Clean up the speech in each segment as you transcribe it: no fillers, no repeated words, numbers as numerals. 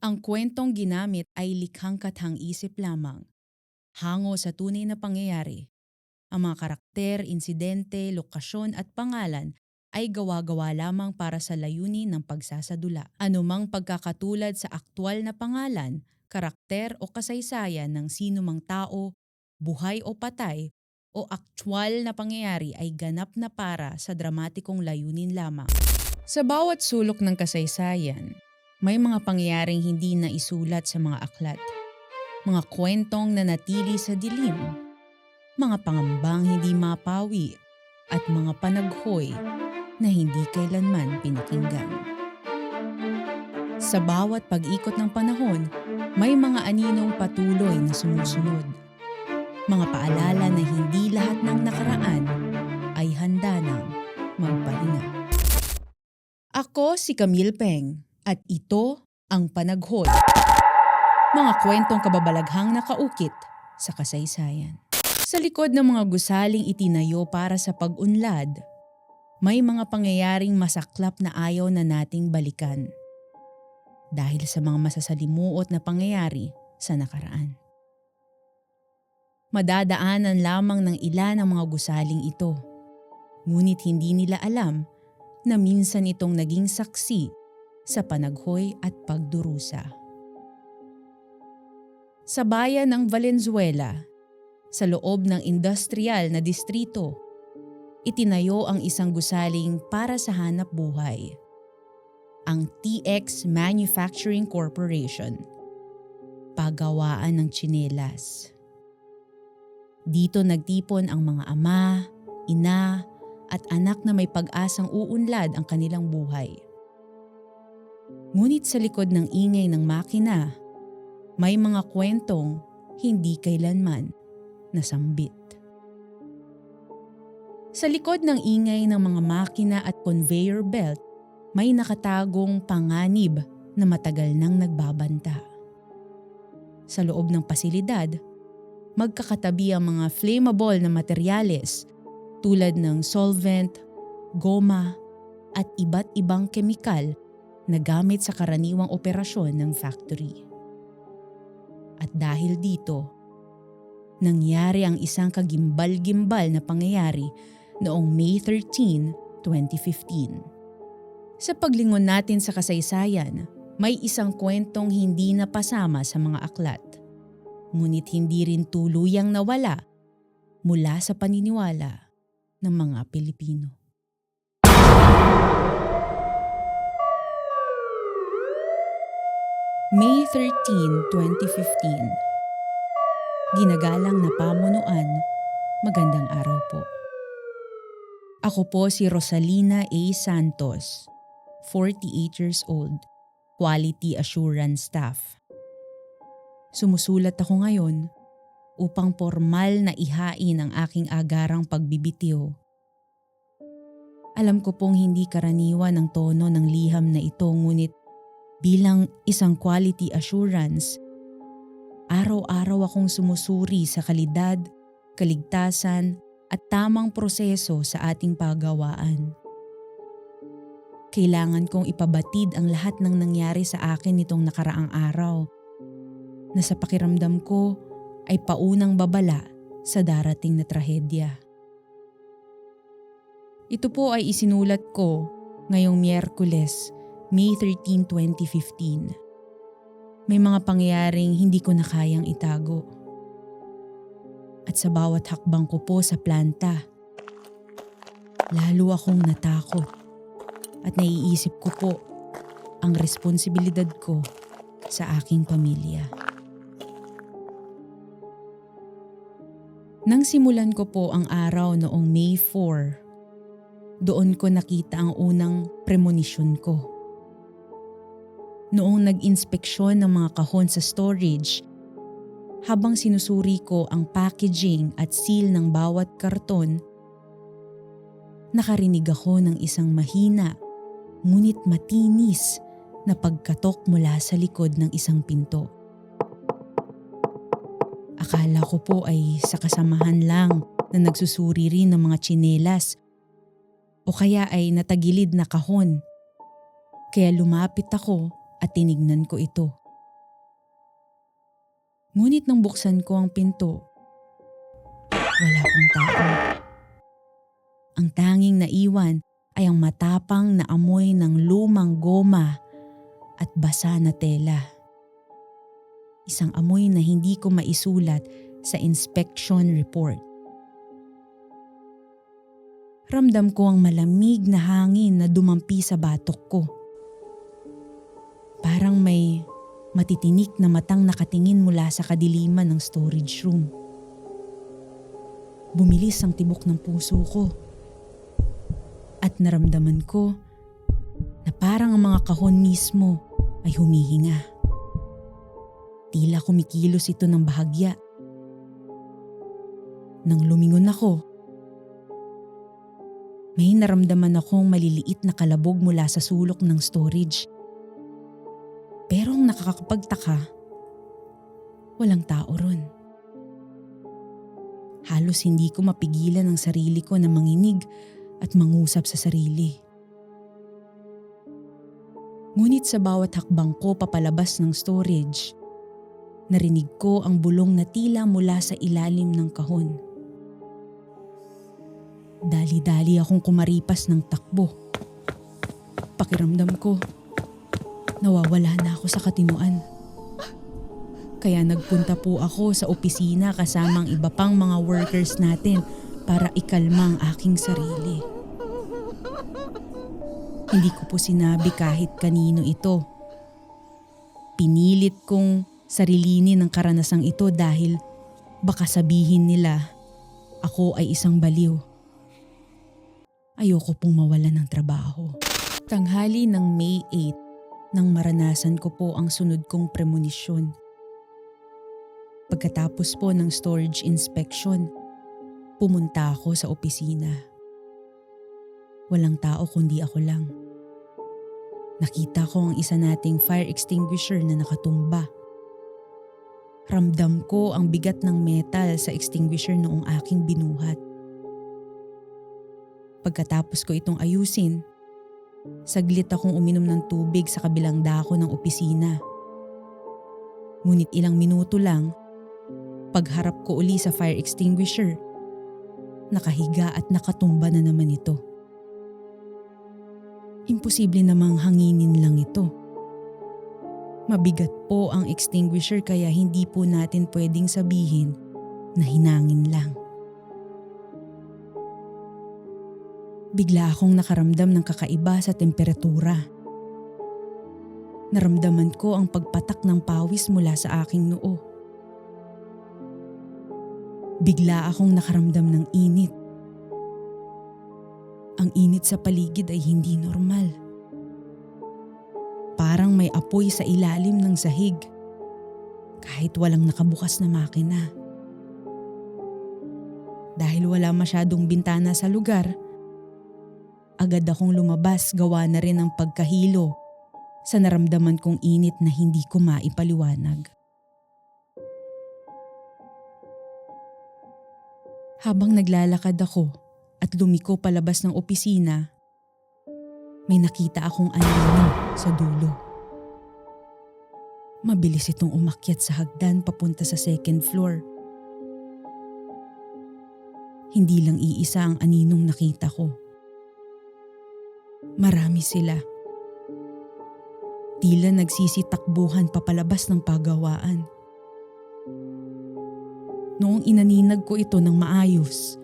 Ang kwentong ginamit ay likhang kathang-isip lamang, hango sa tunay na pangyayari. Ang mga karakter, insidente, lokasyon at pangalan ay gawa-gawa lamang para sa layunin ng pagsasadula. Anumang pagkakatulad sa aktwal na pangalan, karakter o kasaysayan ng sinumang tao, buhay o patay, o aktwal na pangyayari ay ganap na para sa dramatikong layunin lamang. Sa bawat sulok ng kasaysayan, may mga pangyayaring hindi na isulat sa mga aklat. Mga kwentong nanatili sa dilim, mga pangambang hindi mapawi, at mga panaghoy na hindi kailanman pinakinggan. Sa bawat pag-ikot ng panahon, may mga aninong patuloy na sumusunod. Mga paalala na hindi lahat ng nakaraan ay handa nang magpahinga. Ako si Camille Peng at ito ang Panaghoy. Mga kwentong kababalaghang nakaukit sa kasaysayan. Sa likod ng mga gusaling itinayo para sa pag-unlad, may mga pangyayaring masaklap na ayaw na nating balikan. Dahil sa mga masasalimuot na pangyayari sa nakaraan. Madadaanan lamang ng ilan ang mga gusaling ito. Ngunit hindi nila alam na minsan itong naging saksi sa panaghoy at pagdurusa. Sa bayan ng Valenzuela, sa loob ng industrial na distrito, itinayo ang isang gusaling para sa hanap buhay. Ang TX Manufacturing Corporation, pagawaan ng tsinelas. Dito nagtipon ang mga ama, ina, at anak na may pag-asang uunlad ang kanilang buhay. Ngunit sa likod ng ingay ng makina, may mga kwentong hindi kailanman nasambit. Sa likod ng ingay ng mga makina at conveyor belt, may nakatagong panganib na matagal nang nagbabanta. Sa loob ng pasilidad, magkakatabi ang mga flammable na materyales tulad ng solvent, goma, at iba't ibang kemikal na gamit sa karaniwang operasyon ng factory. At dahil dito, nangyari ang isang kagimbal-gimbal na pangyayari noong May 13, 2015. Sa paglingon natin sa kasaysayan, may isang kwentong hindi napasama sa mga aklat. Ngunit hindi rin tuluyang nawala mula sa paniniwala ng mga Pilipino. May 13, 2015. Ginagalang na pamunuan, magandang araw po. Ako po si Rosalina A. Santos, 48 years old, Quality Assurance Staff. Sumusulat ako ngayon upang formal na ihain ang aking agarang pagbibitiw. Alam ko pong hindi karaniwan ang tono ng liham na ito, ngunit bilang isang quality assurance, araw-araw akong sumusuri sa kalidad, kaligtasan at tamang proseso sa ating paggawaan. Kailangan kong ipabatid ang lahat ng nangyari sa akin nitong nakaraang araw na sa pakiramdam ko ay paunang babala sa darating na trahedya. Ito po ay isinulat ko ngayong Miyerkules, May 13, 2015. May mga pangyayaring hindi ko na kayang itago. At sa bawat hakbang ko po sa planta, lalo akong natakot at naiisip ko po ang responsibilidad ko sa aking pamilya. Nang simulan ko po ang araw noong May 4, doon ko nakita ang unang premonition ko. Noong nag-inspeksyon ng mga kahon sa storage, habang sinusuri ko ang packaging at seal ng bawat karton, nakarinig ako ng isang mahina ngunit matinis na pagkatok mula sa likod ng isang pinto. Akala ko po ay sa kasamahan lang na nagsusuri rin ng mga tsinelas o kaya ay natagilid na kahon. Kaya lumapit ako at tinignan ko ito. Ngunit nang buksan ko ang pinto, wala pong tao. Ang tanging naiwan ay ang matapang na amoy ng lumang goma at basa na tela. Isang amoy na hindi ko maisulat sa inspection report. Ramdam ko ang malamig na hangin na dumampi sa batok ko. Parang may matitinik na matang nakatingin mula sa kadiliman ng storage room. Bumilis ang tibok ng puso ko. At naramdaman ko na parang ang mga kahon mismo ay humihinga. Tila kumikilos ito ng bahagya. Nang lumingon ako, may naramdaman akong maliliit na kalabog mula sa sulok ng storage. Pero ang nakakapagtaka, walang tao ron. Halos hindi ko mapigilan ang sarili ko na manginig at mangusap sa sarili. Ngunit sa bawat hakbang ko papalabas ng storage, narinig ko ang bulong na tila mula sa ilalim ng kahon. Dali-dali akong kumaripas ng takbo. Pakiramdam ko, nawawala na ako sa katinoan. Kaya nagpunta po ako sa opisina kasama ang iba pang mga workers natin para ikalma ang aking sarili. Hindi ko po sinabi kahit kanino ito. Pinilit kong sarilinin ang karanasang ito dahil baka sabihin nila ako ay isang baliw. Ayoko pong mawalan ng trabaho. Tanghali ng May 8 nang maranasan ko po ang sunod kong premonisyon. Pagkatapos po ng storage inspection, pumunta ako sa opisina. Walang tao kundi ako lang. Nakita ko ang isa nating fire extinguisher na nakatumba. Ramdam ko ang bigat ng metal sa extinguisher noong aking binuhat. Pagkatapos ko itong ayusin, saglit akong uminom ng tubig sa kabilang dako ng opisina. Ngunit ilang minuto lang, pagharap ko uli sa fire extinguisher, nakahiga at nakatumba na naman ito. Imposible namang hanginin lang ito. Mabigat po ang extinguisher kaya hindi po natin pwedeng sabihin na hinangin lang. Bigla akong nakaramdam ng kakaiba sa temperatura. Naramdaman ko ang pagpatak ng pawis mula sa aking noo. Bigla akong nakaramdam ng init. Ang init sa paligid ay hindi normal. Parang may apoy sa ilalim ng sahig, kahit walang nakabukas na makina. Dahil wala masyadong bintana sa lugar, agad akong lumabas gawa na rin ang pagkahilo sa naramdaman kong init na hindi ko maipaliwanag. Habang naglalakad ako at lumiko palabas ng opisina, may nakita akong anino sa dulo. Mabilis itong umakyat sa hagdan papunta sa second floor. Hindi lang iisa ang aninong nakita ko. Marami sila. Tila nagsisitakbuhan papalabas ng pagawaan. Noong inaninag ko ito ng maayos,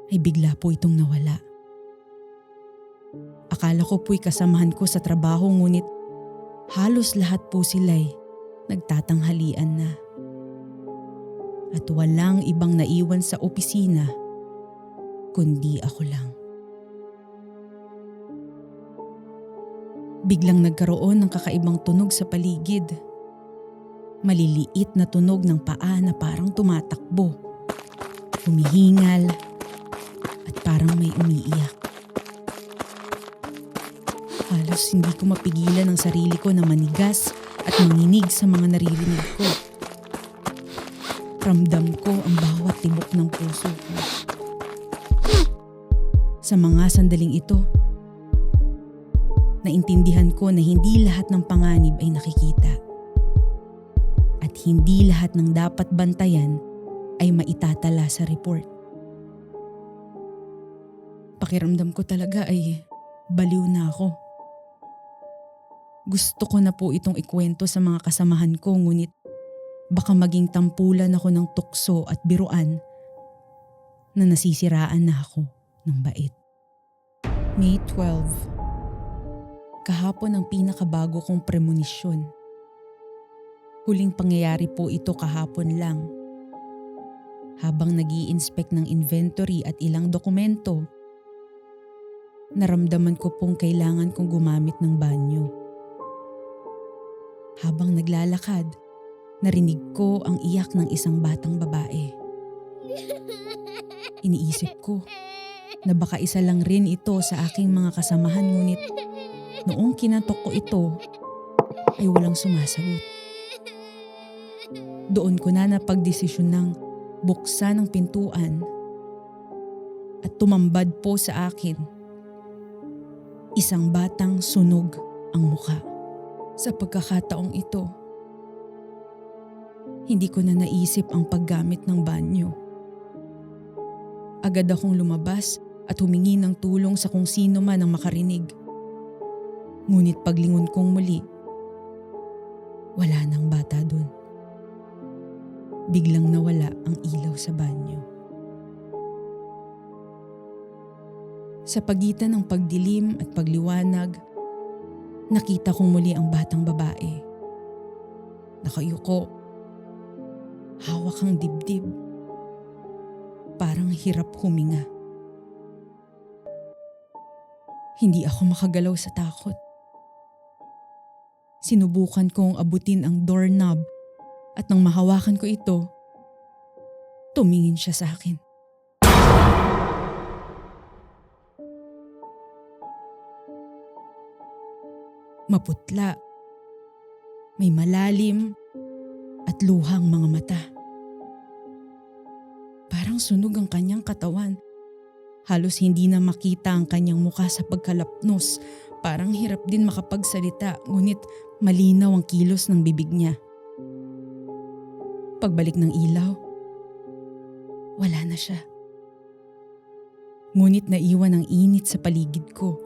ay bigla po itong nawala. Akala ko po'y kasamahan ko sa trabaho ngunit halos lahat po sila'y nagtatanghalian na. At walang ibang naiwan sa opisina kundi ako lang. Biglang nagkaroon ng kakaibang tunog sa paligid. Maliliit na tunog ng paa na parang tumatakbo, humihingal, at parang may umiiyak. Halos hindi ko mapigilan ang sarili ko na manigas at manginig sa mga naririnig ko. Ramdam ko ang bawat tibok ng puso ko. Sa mga sandaling ito, naintindihan ko na hindi lahat ng panganib ay nakikita. At hindi lahat ng dapat bantayan ay maitatala sa report. Pakiramdam ko talaga ay baliw na ako. Gusto ko na po itong ikwento sa mga kasamahan ko, ngunit baka maging tampulan ako ng tukso at biruan na nasisiraan na ako ng bait. May 12. Kahapon ang pinakabago kong premonisyon. Huling pangyayari po ito kahapon lang. Habang nag-i-inspect ng inventory at ilang dokumento, naramdaman ko pong kailangan kong gumamit ng banyo. Habang naglalakad, narinig ko ang iyak ng isang batang babae. Iniisip ko na baka isa lang rin ito sa aking mga kasamahan, ngunit noong kinatok ko ito ay walang sumasagot. Doon ko na napagdesisyon ng buksan ang pintuan at tumambad po sa akin isang batang sunog ang mukha. Sa pagkakataong ito, hindi ko na naisip ang paggamit ng banyo. Agad akong lumabas at humingi ng tulong sa kung sino man ang makarinig. Ngunit paglingon kong muli, wala nang bata dun. Biglang nawala ang ilaw sa banyo. Sa pagitan ng pagdilim at pagliwanag, nakita kong muli ang batang babae. Nakayuko, hawak ang dibdib. Parang hirap huminga. Hindi ako makagalaw sa takot. Sinubukan kong abutin ang doorknob at nang mahawakan ko ito, tumingin siya sa akin. Maputla, may malalim at luhang mga mata. Parang sunog ang kanyang katawan. Halos hindi na makita ang kanyang mukha sa pagkalapnos. Parang hirap din makapagsalita, ngunit malinaw ang kilos ng bibig niya. Pagbalik ng ilaw, wala na siya. Ngunit naiwan ang init sa paligid ko.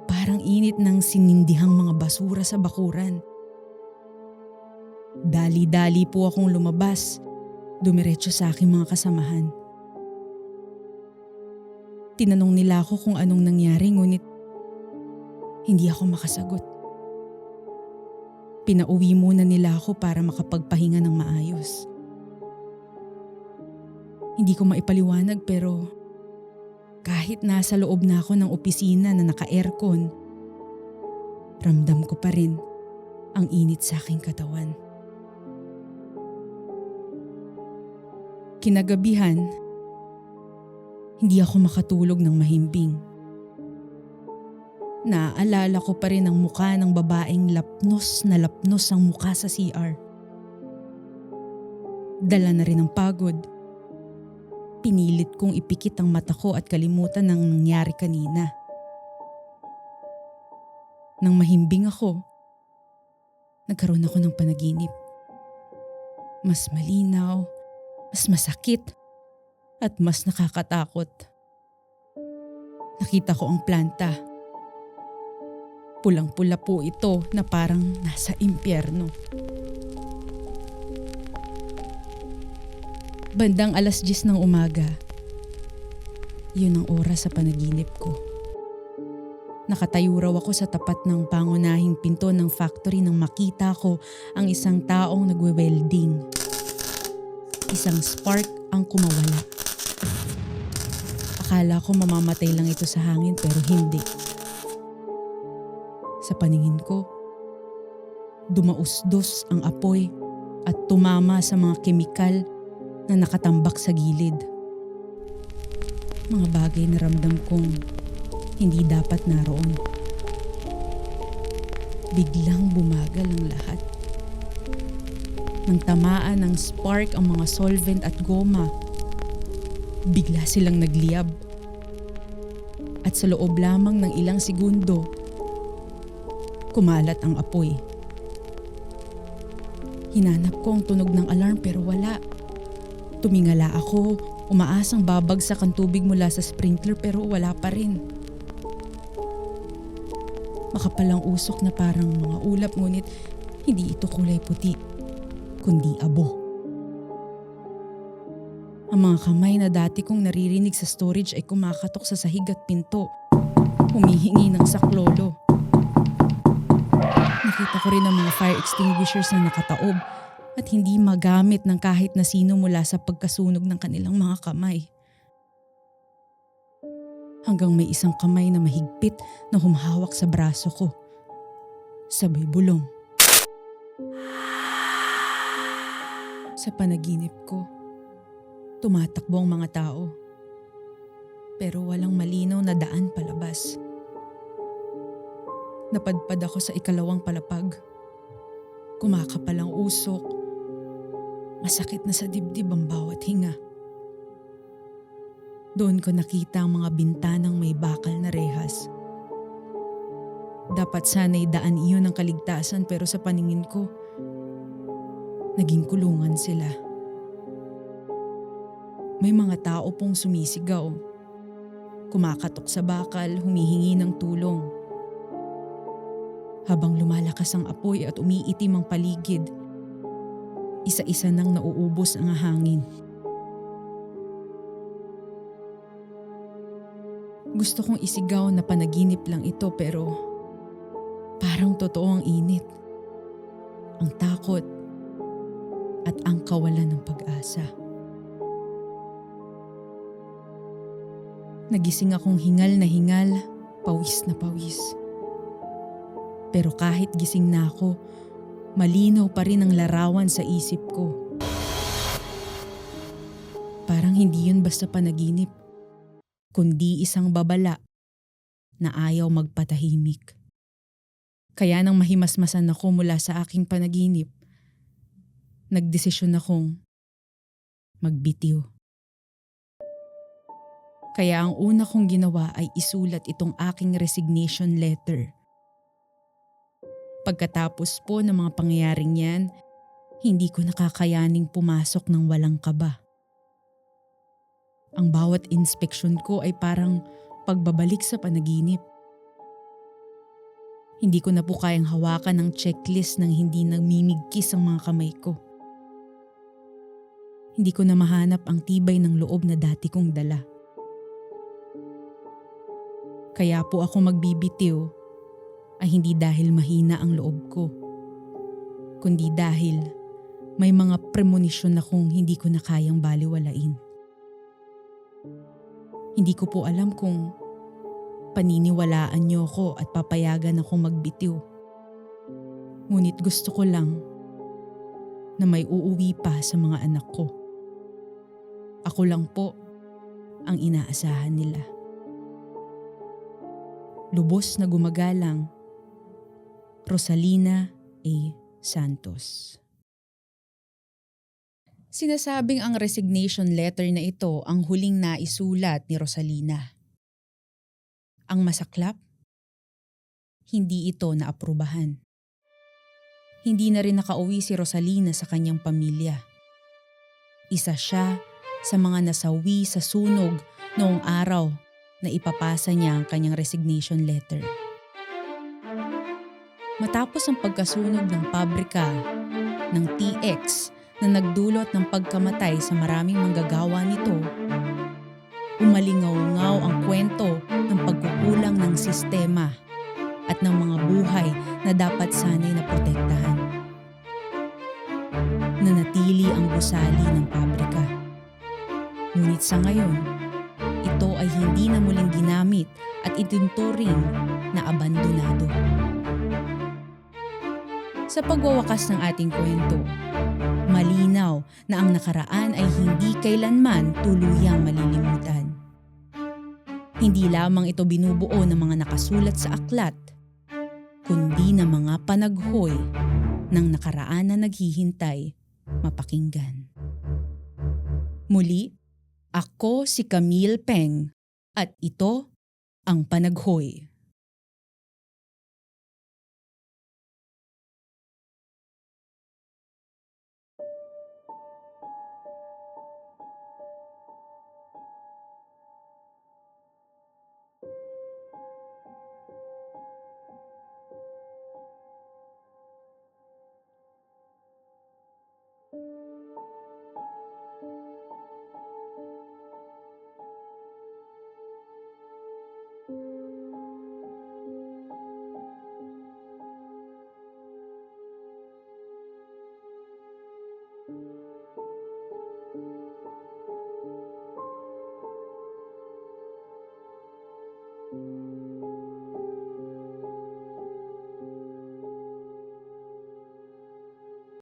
Parang init ng sinindihang mga basura sa bakuran. Dali-dali po akong lumabas, dumiretso sa aking mga kasamahan. Tinanong nila ako kung anong nangyari, ngunit hindi ako makasagot. Pinauwi muna nila ako para makapagpahinga ng maayos. Hindi ko maipaliwanag, pero kahit nasa loob na ako ng opisina na naka-aircon, ramdam ko pa rin ang init sa aking katawan. Kinagabihan, hindi ako makatulog ng mahimbing. Naaalala ko pa rin ang mukha ng babaeng lapnos na lapnos ang mukha sa CR. Dala na rin ang pagod. Pinilit kong ipikit ang mata ko at kalimutan ng nangyari kanina. Nang mahimbing ako, nagkaroon ako ng panaginip. Mas malinaw, mas masakit, at mas nakakatakot. Nakita ko ang planta. Pulang-pula po ito na parang nasa impyerno. Bandang 10:00 ng umaga, yun ang oras sa panaginip ko. Nakatayo raw ako sa tapat ng pangunahing pinto ng factory nang makita ko ang isang taong nagwe-welding. Isang spark ang kumawala. Akala ko mamamatay lang ito sa hangin, pero hindi. Sa paningin ko, dumausdos ang apoy at tumama sa mga kemikal na nakatambak sa gilid. Mga bagay na ramdam kong hindi dapat naroon. Biglang bumagal ang lahat. Nang tamaan ng spark ang mga solvent at goma, bigla silang nagliyab. At sa loob lamang ng ilang segundo, kumalat ang apoy. Hinanap ko ang tunog ng alarm pero wala. Tumingala ako, umaasang babagsak ang tubig mula sa sprinkler pero wala pa rin. Makapalang usok na parang mga ulap ngunit hindi ito kulay puti, kundi abo. Ang mga kamay na dati kong naririnig sa storage ay kumakatok sa sahig at pinto, humihingi ng saklolo. Nakita ko rin ang mga fire extinguishers na nakataob at hindi magamit ng kahit na sino mula sa pagkasunog ng kanilang mga kamay. Hanggang may isang kamay na mahigpit na humahawak sa braso ko. Sabay bulong. Sa panaginip ko, tumatakbo ang mga tao. Pero walang malinaw na daan palabas. Napadpad ako sa ikalawang palapag. Kumakapal ang usok. Masakit na sa dibdib ang bawat hinga. Doon ko nakita ang mga bintanang may bakal na rehas. Dapat sana'y daan iyon ng kaligtasan pero sa paningin ko, naging kulungan sila. May mga tao pong sumisigaw. Kumakatok sa bakal, humihingi ng tulong. Habang lumalakas ang apoy at umiitim ang paligid, isa-isa nang nauubos ang hangin. Gusto kong isigaw na panaginip lang ito pero parang totoo ang init, ang takot at ang kawalan ng pag-asa. Nagising akong hingal na hingal, pawis na pawis. Pero kahit gising na ako, malinaw pa rin ang larawan sa isip ko. Parang hindi yun basta panaginip, kundi isang babala na ayaw magpatahimik. Kaya nang mahimasmasan ako mula sa aking panaginip, nagdesisyon akong magbitiw. Kaya ang una kong ginawa ay isulat itong aking resignation letter. Pagkatapos po ng mga pangyayaring yan, hindi ko nakakayaning pumasok ng walang kaba. Ang bawat inspeksyon ko ay parang pagbabalik sa panaginip. Hindi ko na po kayang hawakan ng checklist nang hindi nagmimigkis ang mga kamay ko. Hindi ko na mahanap ang tibay ng loob na dati kong dala. Kaya po ako magbibitiw ay hindi dahil mahina ang loob ko, kundi dahil may mga premonisyon akong hindi ko na kayang baliwalain. Hindi ko po alam kung paniniwalaan niyo ko at papayagan akong magbitiw. Ngunit gusto ko lang na may uuwi pa sa mga anak ko. Ako lang po ang inaasahan nila. Lubos na gumagalang, Rosalina A. Santos. Sinasabing ang resignation letter na ito ang huling naisulat ni Rosalina. Ang masaklap, hindi ito naaprubahan. Hindi na rin nakauwi si Rosalina sa kanyang pamilya. Isa siya sa mga nasawi sa sunog noong araw na ipapasa niya ang kanyang resignation letter. Matapos ang pagkasunog ng pabrika ng TX na nagdulot ng pagkamatay sa maraming manggagawa nito, umalingaw-ngaw ang kwento ng pagkukulang ng sistema at ng mga buhay na dapat sana'y naprotektahan. Nanatili ang gusali ng pabrika. Ngunit sa ngayon, ito ay hindi na muling ginamit at itinuturing na abandonado. Sa pagwawakas ng ating kwento, malinaw na ang nakaraan ay hindi kailanman tuluyang malilimutan. Hindi lamang ito binubuo ng mga nakasulat sa aklat, kundi ng mga panaghoy ng nakaraan na naghihintay mapakinggan. Muli, ako si Camille Peng at ito ang Panaghoy.